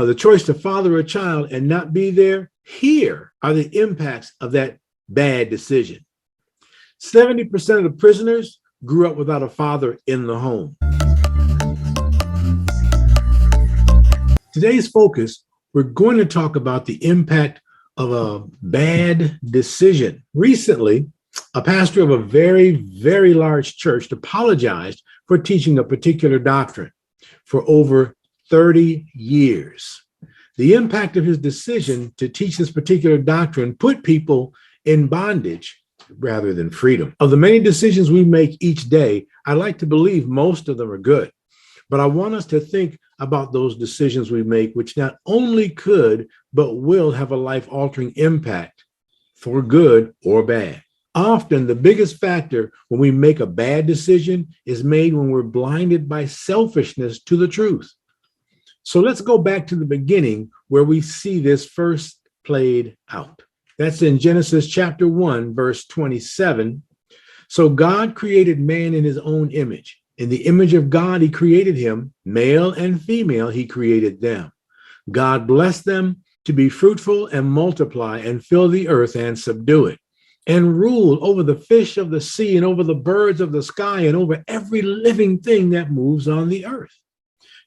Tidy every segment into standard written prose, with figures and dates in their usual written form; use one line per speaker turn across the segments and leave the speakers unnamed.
the choice to father a child and not be there, here are the impacts of that bad decision. 70% of the prisoners grew up without a father in the home. Today's focus, we're going to talk about the impact of a bad decision. Recently, a pastor of a very, very large church apologized for teaching a particular doctrine for over 30 years. The impact of his decision to teach this particular doctrine put people in bondage rather than freedom. Of the many decisions we make each day, I like to believe most of them are good. But I want us to think about those decisions we make, which not only could, but will have a life-altering impact for good or bad. Often, the biggest factor when we make a bad decision is made when we're blinded by selfishness to the truth. So let's go back to the beginning where we see this first played out. That's in Genesis chapter 1, verse 27. So God created man in his own image. In the image of God, he created him, male and female, he created them. God blessed them to be fruitful and multiply and fill the earth and subdue it, and rule over the fish of the sea and over the birds of the sky and over every living thing that moves on the earth.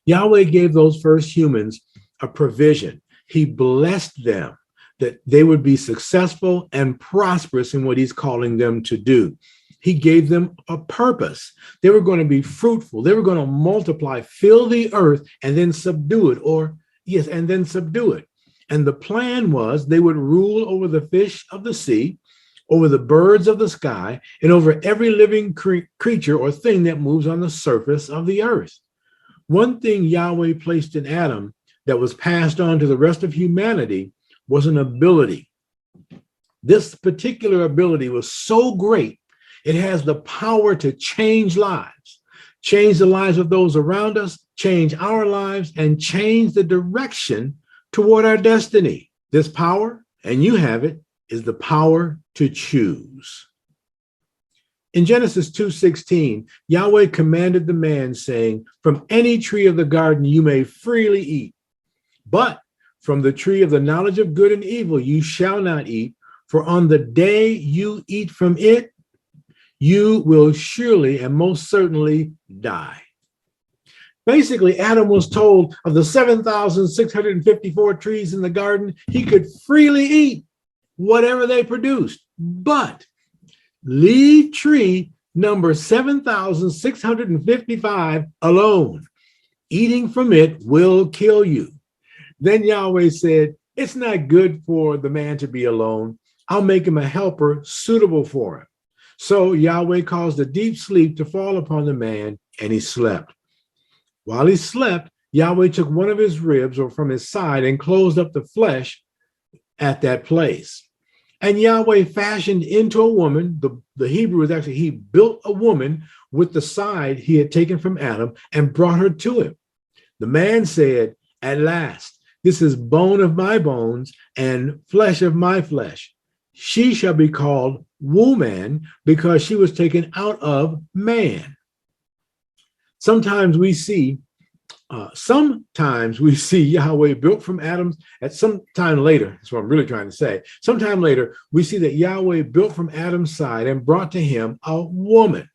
Yahweh gave those first humans a provision. He blessed them that they would be successful and prosperous in what he's calling them to do. He gave them a purpose. They were going to be fruitful. They were going to multiply, fill the earth, and then subdue it, and then subdue it. And the plan was they would rule over the fish of the sea, over the birds of the sky, and over every living creature or thing that moves on the surface of the earth. One thing Yahweh placed in Adam that was passed on to the rest of humanity was an ability. This particular ability was so great, it has the power to change lives, change the lives of those around us, change our lives, and change the direction toward our destiny. This power, and you have it, is the power to choose. In Genesis 2:16, Yahweh commanded the man, saying, "From any tree of the garden you may freely eat, but from the tree of the knowledge of good and evil you shall not eat, for on the day you eat from it, you will surely and most certainly die." Basically, Adam was told of the 7,654 trees in the garden, he could freely eat whatever they produced, but leave tree number 7,655 alone. Eating from it will kill you. Then Yahweh said, "It's not good for the man to be alone. I'll make him a helper suitable for him." So Yahweh caused a deep sleep to fall upon the man, and he slept. While he slept, Yahweh took one of his ribs or from his side and closed up the flesh at that place. And Yahweh fashioned into a woman, the Hebrew is actually, he built a woman with the side he had taken from Adam and brought her to him. The man said, "At last, this is bone of my bones and flesh of my flesh. She shall be called woman because she was taken out of man." Sometimes we see Yahweh built from Adam at some time later. That's what I'm really trying to say. Sometime later, we see that Yahweh built from Adam's side and brought to him a woman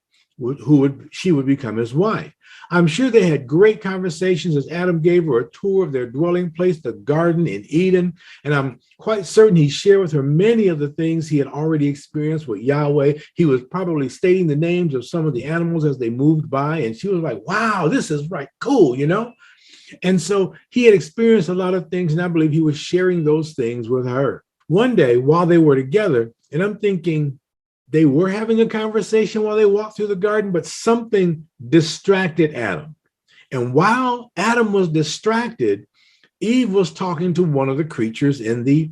she would become his wife. I'm sure they had great conversations as Adam gave her a tour of their dwelling place, the garden in Eden. And I'm quite certain he shared with her many of the things he had already experienced with Yahweh. He was probably stating the names of some of the animals as they moved by. And she was like, "Wow, this is right cool, you know?" And so he had experienced a lot of things, and I believe he was sharing those things with her. One day while they were together, and I'm thinking, they were having a conversation while they walked through the garden, but something distracted Adam. And while Adam was distracted, Eve was talking to one of the creatures in the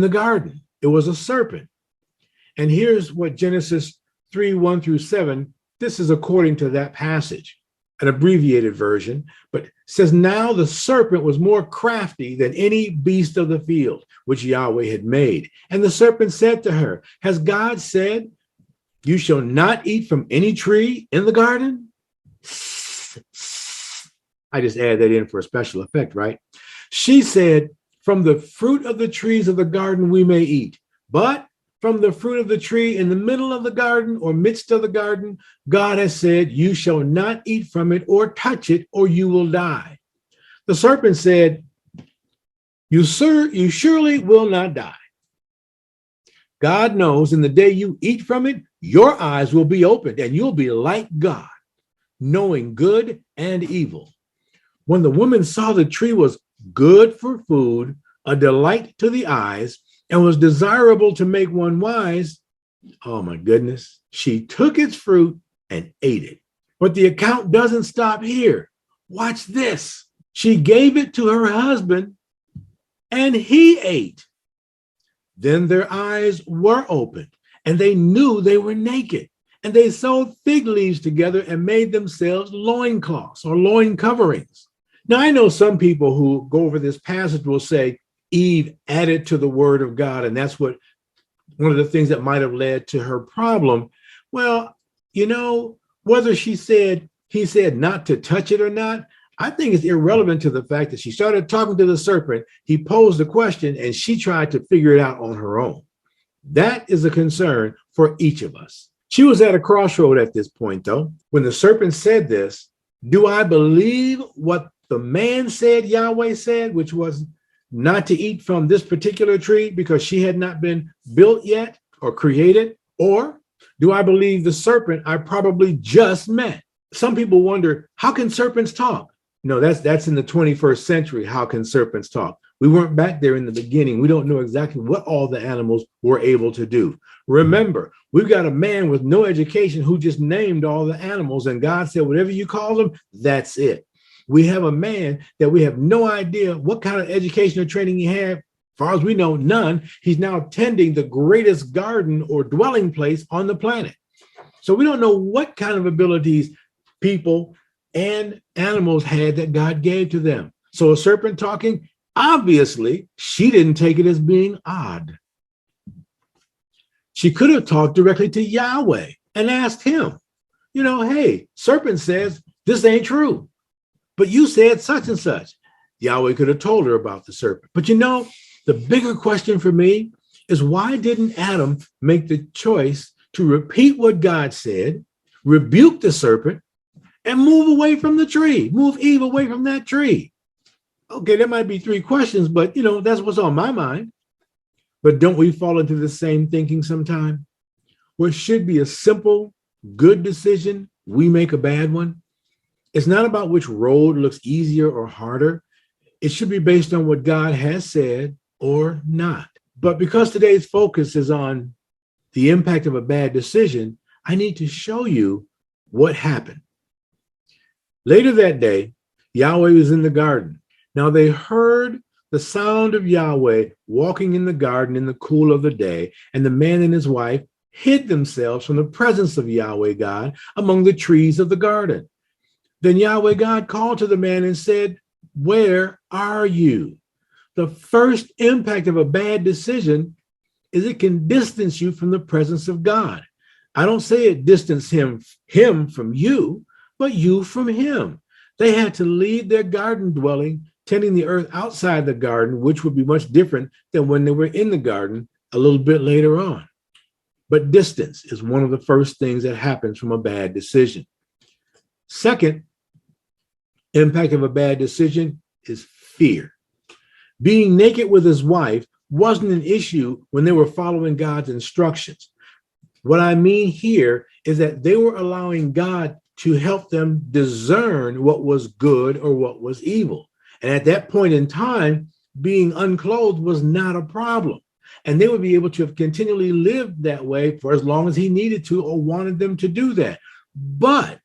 garden. It was a serpent. And here's what Genesis 3:1-7, this is according to that passage, an abbreviated version, but it says, "Now the serpent was more crafty than any beast of the field, which Yahweh had made. And the serpent said to her, has God said, you shall not eat from any tree in the garden?" I just add that in for a special effect, right? She said, from the fruit of the trees of the garden we may eat, but from the fruit of the tree in the middle of the garden or midst of the garden, God has said, you shall not eat from it or touch it, or you will die. The serpent said, you surely will not die. God knows in the day you eat from it, your eyes will be opened and you'll be like God, knowing good and evil. When the woman saw the tree was good for food, a delight to the eyes, and was desirable to make one wise, oh my goodness, she took its fruit and ate it. But the account doesn't stop here. Watch this. She gave it to her husband and he ate. Then their eyes were opened and they knew they were naked. And they sewed fig leaves together and made themselves loincloths or loin coverings. Now, I know some people who go over this passage will say Eve added to the word of God, and that's what one of the things that might have led to her problem. Well, whether he said not to touch it or not, I think it's irrelevant to the fact that she started talking to the serpent. He posed a question and she tried to figure it out on her own. That is a concern for each of us. She was at a crossroad at this point, though. When the serpent said this, do I believe what the man said, Yahweh said, which was not to eat from this particular tree because she had not been built yet or created? Or do I believe the serpent I probably just met? Some people wonder, how can serpents talk? No, that's in the 21st century. How can serpents talk? We weren't back there in the beginning. We don't know exactly what all the animals were able to do. Remember, we've got a man with no education who just named all the animals, and God said, whatever you call them, that's it. We have a man that we have no idea what kind of education or training he had. As far as we know, none. He's now tending the greatest garden or dwelling place on the planet. So we don't know what kind of abilities people and animals had that God gave to them. So a serpent talking, obviously, she didn't take it as being odd. She could have talked directly to Yahweh and asked him, hey, serpent says this ain't true, but you said such and such. Yahweh could have told her about the serpent. But the bigger question for me is, why didn't Adam make the choice to repeat what God said, rebuke the serpent, and move away from the tree, move Eve away from that tree? Okay, there might be three questions, but that's what's on my mind. But don't we fall into the same thinking sometime? What should be a simple, good decision, we make a bad one. It's not about which road looks easier or harder. It should be based on what God has said or not. But because today's focus is on the impact of a bad decision, I need to show you what happened. Later that day, Yahweh was in the garden. Now they heard the sound of Yahweh walking in the garden in the cool of the day, and the man and his wife hid themselves from the presence of Yahweh God among the trees of the garden. Then Yahweh God called to the man and said, where are you? The first impact of a bad decision is it can distance you from the presence of God. I don't say it distanced him from you, but you from him. They had to leave their garden dwelling, tending the earth outside the garden, which would be much different than when they were in the garden a little bit later on. But distance is one of the first things that happens from a bad decision. Second impact of a bad decision is fear. Being naked with his wife wasn't an issue when they were following God's instructions. What I mean here is that they were allowing God to help them discern what was good or what was evil. And at that point in time, being unclothed was not a problem. And they would be able to have continually lived that way for as long as he needed to or wanted them to do that. But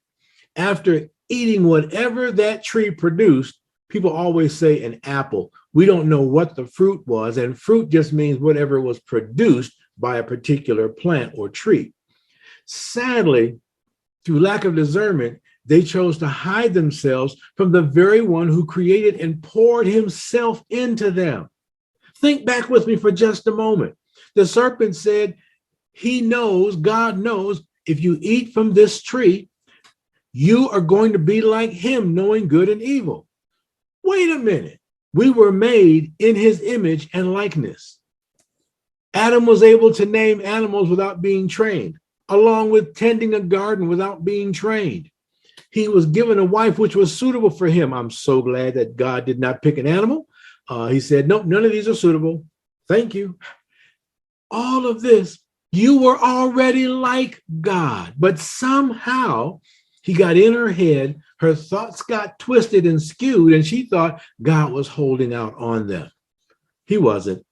after eating whatever that tree produced, people always say an apple. We don't know what the fruit was, and fruit just means whatever was produced by a particular plant or tree. Sadly, through lack of discernment, they chose to hide themselves from the very one who created and poured himself into them. Think back with me for just a moment. The serpent said, God knows, if you eat from this tree, you are going to be like him, knowing good and evil. Wait a minute. We were made in his image and likeness. Adam was able to name animals without being trained, along with tending a garden without being trained. He was given a wife which was suitable for him. I'm so glad that God did not pick an animal. He said, nope, none of these are suitable. Thank you. All of this, you were already like God, but somehow he got in her head. Her thoughts got twisted and skewed, and she thought God was holding out on them. He wasn't.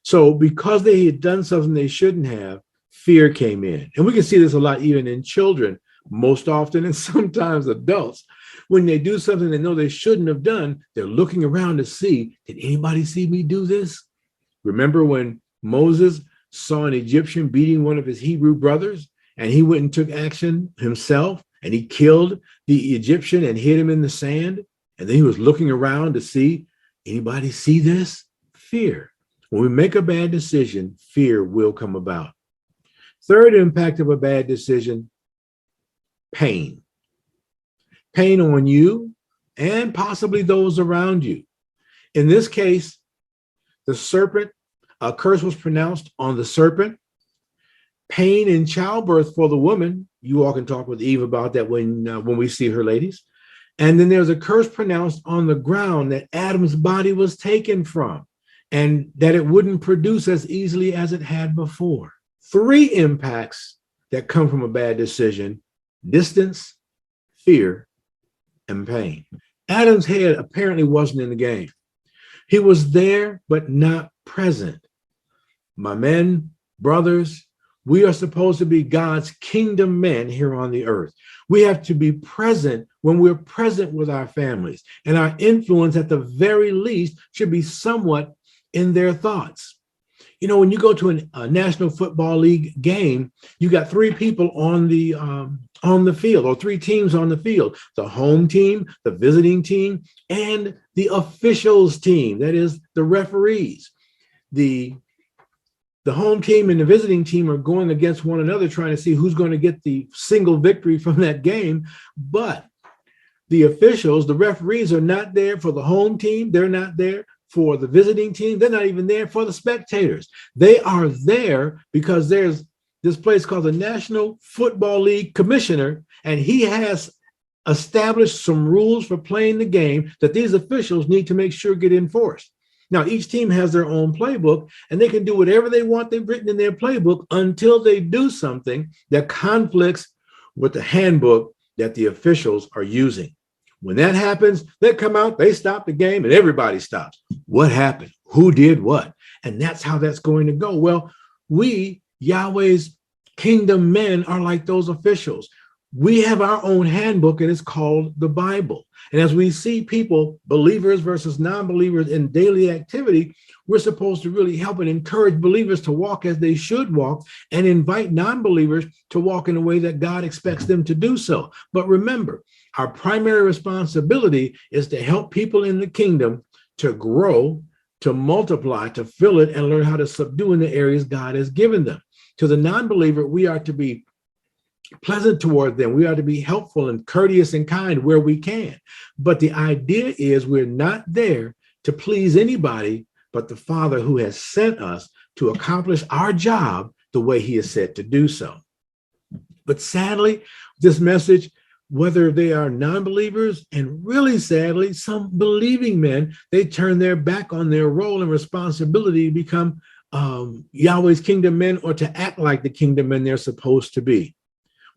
So because they had done something they shouldn't have, fear came in. And we can see this a lot even in children, most often, and sometimes adults. When they do something they know they shouldn't have done, they're looking around to see, did anybody see me do this? Remember when Moses saw an Egyptian beating one of his Hebrew brothers, and he went and took action himself, and he killed the Egyptian and hid him in the sand? And then he was looking around to see, anybody see this? Fear. When we make a bad decision, fear will come about. Third impact of a bad decision, pain. Pain on you and possibly those around you. In this case, the serpent, a curse was pronounced on the serpent. Pain in childbirth for the woman. You all can talk with Eve about that when we see her, ladies. And then there's a curse pronounced on the ground that Adam's body was taken from, and that it wouldn't produce as easily as it had before. 3 impacts that come from a bad decision: distance, fear, and pain. Adam's head apparently wasn't in the game. He was there, but not present. My men, brothers, we are supposed to be God's kingdom men here on the earth. We have to be present when we're present with our families, and our influence at the very least should be somewhat in their thoughts. You know, when you go to a National Football League game, you got 3 people on the field, or 3 teams on the field: the home team, the visiting team, and the officials team, that is the referees. The home team and the visiting team are going against one another, trying to see who's going to get the single victory from that game. But the officials, the referees, are not there for the home team. They're not there for the visiting team. They're not even there for the spectators. They are there because there's this place called the National Football League Commissioner, and he has established some rules for playing the game that these officials need to make sure get enforced. Now, each team has their own playbook, and they can do whatever they want they've written in their playbook until they do something that conflicts with the handbook that the officials are using. When that happens, they come out, they stop the game, and everybody stops. What happened? Who did what? And that's how that's going to go. Well, we, Yahweh's kingdom men, are like those officials. We have our own handbook, and it's called the Bible. And as we see people, believers versus non-believers, in daily activity, we're supposed to really help and encourage believers to walk as they should walk, and invite non-believers to walk in a way that God expects them to do so. But remember, our primary responsibility is to help people in the kingdom to grow, to multiply, to fill it, and learn how to subdue in the areas God has given them. To the non-believer, we are to be pleasant toward them. We are to be helpful and courteous and kind where we can. But the idea is we're not there to please anybody but the Father who has sent us to accomplish our job the way he has said to do so. But sadly, this message, whether they are non-believers, and really sadly, some believing men, they turn their back on their role and responsibility to become Yahweh's kingdom men, or to act like the kingdom men they're supposed to be.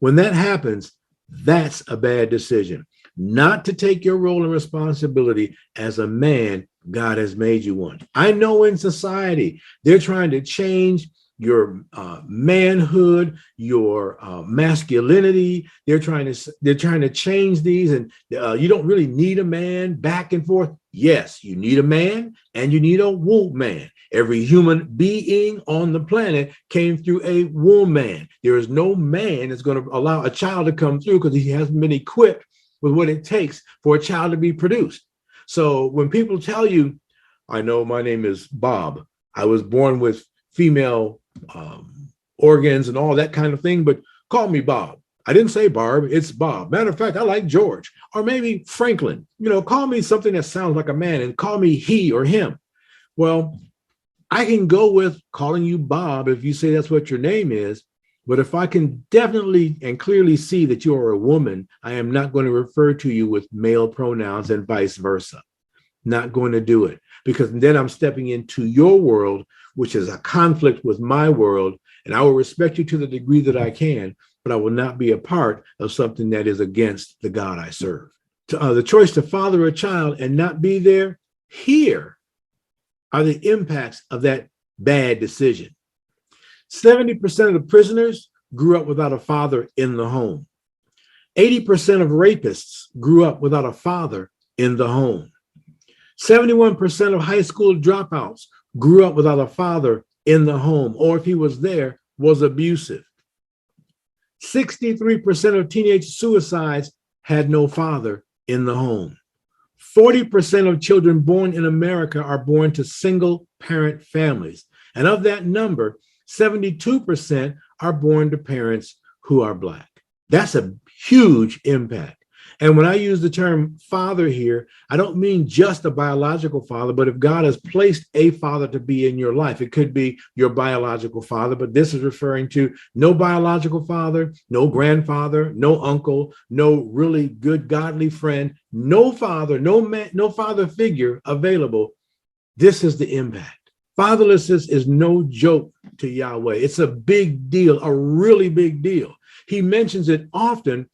When that happens, that's a bad decision. Not to take your role and responsibility as a man God has made you one. I know in society, they're trying to change your manhood, your masculinity. They're trying to change these, and you don't really need a man, back and forth. Yes, you need a man and you need a woman. Every human being on the planet came through a woman. There is no man that's going to allow a child to come through because he hasn't been equipped with what it takes for a child to be produced. So when people tell you, I know my name is Bob, I was born with female organs and all that kind of thing, but call me Bob. I didn't say Barb, it's Bob. Matter of fact, I like George. Or maybe Franklin. Call me something that sounds like a man and call me he or him. Well, I can go with calling you Bob if you say that's what your name is. But if I can definitely and clearly see that you are a woman, I am not going to refer to you with male pronouns and vice versa. Not going to do it, because then I'm stepping into your world, which is a conflict with my world. And I will respect you to the degree that I can, but I will not be a part of something that is against the God I serve. The choice to father a child and not be there, here are the impacts of that bad decision. 70% of the prisoners grew up without a father in the home. 80% of rapists grew up without a father in the home. 71% of high school dropouts grew up without a father in the home, or if he was there, was abusive. 63% of teenage suicides had no father in the home. 40% of children born in America are born to single parent families. And of that number, 72% are born to parents who are Black. That's a huge impact. And when I use the term father here, I don't mean just a biological father, but if God has placed a father to be in your life, it could be your biological father, but this is referring to no biological father, no grandfather, no uncle, no really good godly friend, no father, no man, no father figure available. This is the impact. Fatherlessness is no joke to Yahweh. It's a big deal, a really big deal. He mentions it often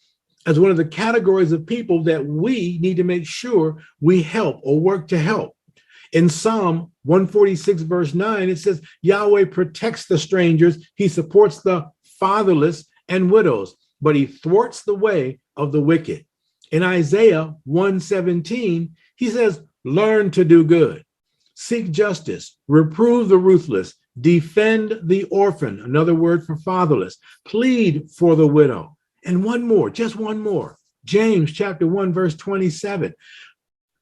as one of the categories of people that we need to make sure we help or work to help. In Psalm 146, verse 9, it says, Yahweh protects the strangers. He supports the fatherless and widows, but he thwarts the way of the wicked. In Isaiah 1:17, he says, learn to do good, seek justice, reprove the ruthless, defend the orphan, another word for fatherless, plead for the widow. And one more, just one more. James chapter 1, verse 27.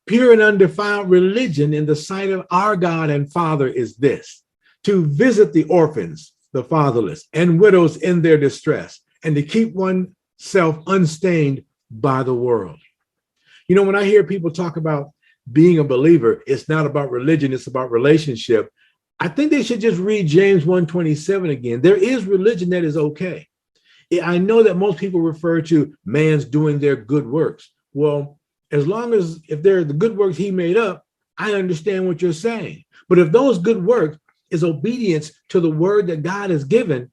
Pure and undefiled religion in the sight of our God and Father is this, to visit the orphans, the fatherless, and widows in their distress, and to keep oneself unstained by the world. When I hear people talk about being a believer, it's not about religion, it's about relationship. I think they should just read James 1:27 again. There is religion that is okay. I know that most people refer to man's doing their good works. Well, as long as if they're the good works he made up, I understand what you're saying. But if those good works is obedience to the word that God has given,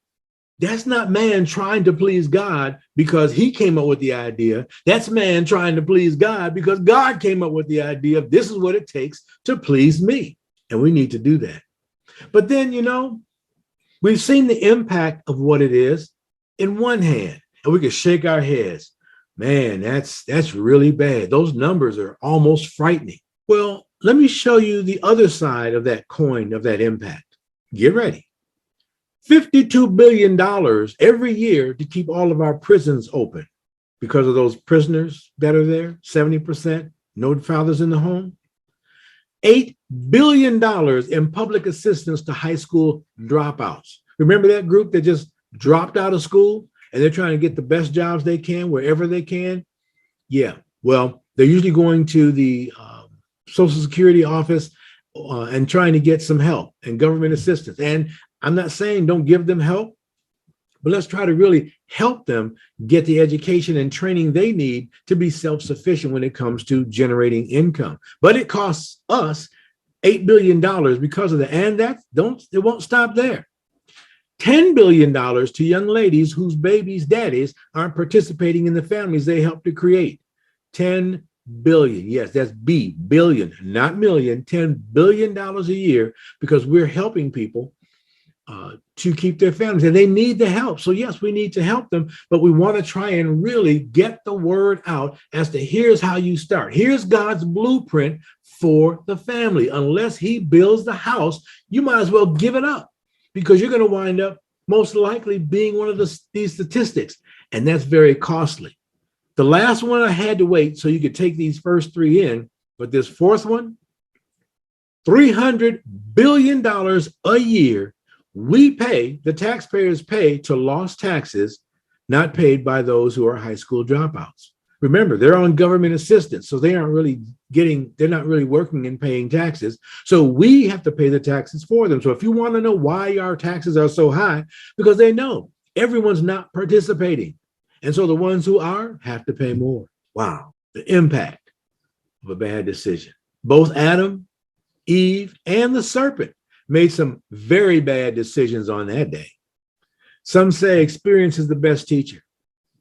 that's not man trying to please God because he came up with the idea. That's man trying to please God because God came up with the idea of this is what it takes to please me. And we need to do that. But then, we've seen the impact of what it is in one hand, and we can shake our heads. Man, that's really bad. Those numbers are almost frightening. Well, let me show you the other side of that coin, of that impact. Get ready. $52 billion every year to keep all of our prisons open because of those prisoners that are there, 70%, no fathers in the home. $8 billion in public assistance to high school dropouts. Remember that group that just dropped out of school and they're trying to get the best jobs they can wherever they can? Yeah, well, they're usually going to the Social Security office and trying to get some help and government assistance. And I'm not saying don't give them help, but let's try to really help them get the education and training they need to be self-sufficient when it comes to generating income. But it costs us $8 billion because of that. And it won't stop there. $10 billion to young ladies whose babies' daddies aren't participating in the families they helped to create. 10 billion. Yes, that's billion, not million. $10 billion a year because we're helping people to keep their families, and they need the help. So yes, we need to help them, but we want to try and really get the word out as to here's how you start. Here's God's blueprint for the family. Unless he builds the house, you might as well give it up because you're going to wind up most likely being one of these statistics, and that's very costly. The last one I had to wait so you could take these first three in, but this fourth one, $300 billion a year we pay, the taxpayers pay to lost taxes not paid by those who are high school dropouts. Remember, they're on government assistance, so they're not really working and paying taxes. So we have to pay the taxes for them. So if you want to know why our taxes are so high, because they know everyone's not participating. And so the ones who are have to pay more. Wow, the impact of a bad decision. Both Adam, Eve, and the serpent made some very bad decisions on that day. Some say experience is the best teacher.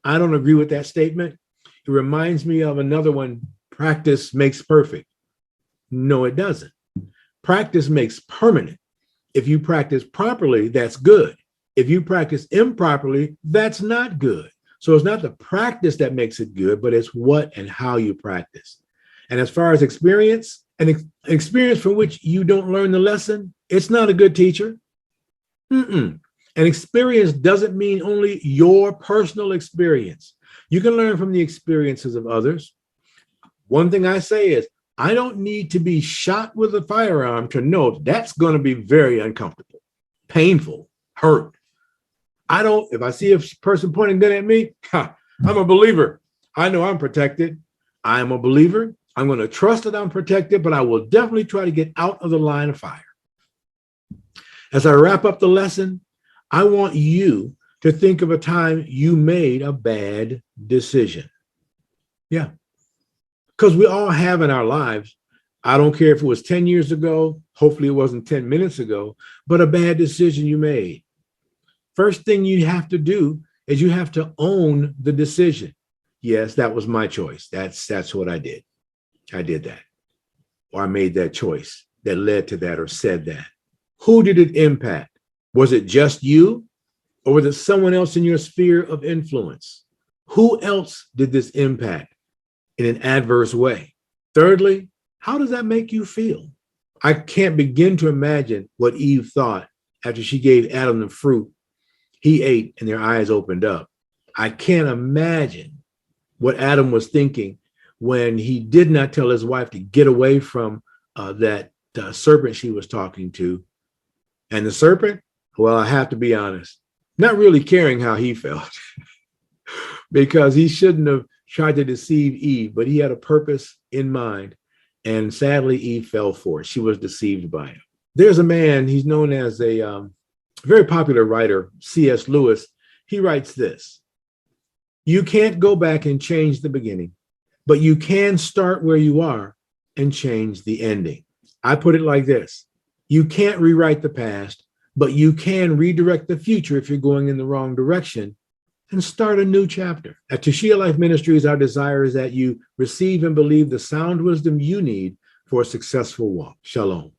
I don't agree with that statement. It reminds me of another one, practice makes perfect. No, it doesn't. Practice makes permanent. If you practice properly, that's good. If you practice improperly, that's not good. So it's not the practice that makes it good, but it's what and how you practice. And as far as experience, an experience from which you don't learn the lesson, it's not a good teacher. An experience doesn't mean only your personal experience. You can learn from the experiences of others. One thing I say is, I don't need to be shot with a firearm to know that's going to be very uncomfortable, painful, hurt. If I see a person pointing a gun at me, I'm a believer. I know I'm protected. I'm a believer. I'm going to trust that I'm protected, but I will definitely try to get out of the line of fire. As I wrap up the lesson, I want you to think of a time you made a bad decision. Yeah. Because we all have in our lives, I don't care if it was 10 years ago, hopefully it wasn't 10 minutes ago, but a bad decision you made. First thing you have to do is you have to own the decision. Yes, that was my choice. That's what I did. I did that. Or I made that choice that led to that or said that. Who did it impact? Was it just you? Or was it someone else in your sphere of influence? Who else did this impact in an adverse way? Thirdly, how does that make you feel? I can't begin to imagine what Eve thought after she gave Adam the fruit. He ate and their eyes opened up. I can't imagine what Adam was thinking when he did not tell his wife to get away from that serpent she was talking to. And the serpent, well, I have to be honest, not really caring how he felt because he shouldn't have tried to deceive Eve, but he had a purpose in mind. And sadly, Eve fell for it. She was deceived by him. There's a man, he's known as a very popular writer, C.S. Lewis. He writes this: you can't go back and change the beginning, but you can start where you are and change the ending. I put it like this: you can't rewrite the past, but you can redirect the future if you're going in the wrong direction and start a new chapter. At Tushiyah Life Ministries, our desire is that you receive and believe the sound wisdom you need for a successful walk. Shalom.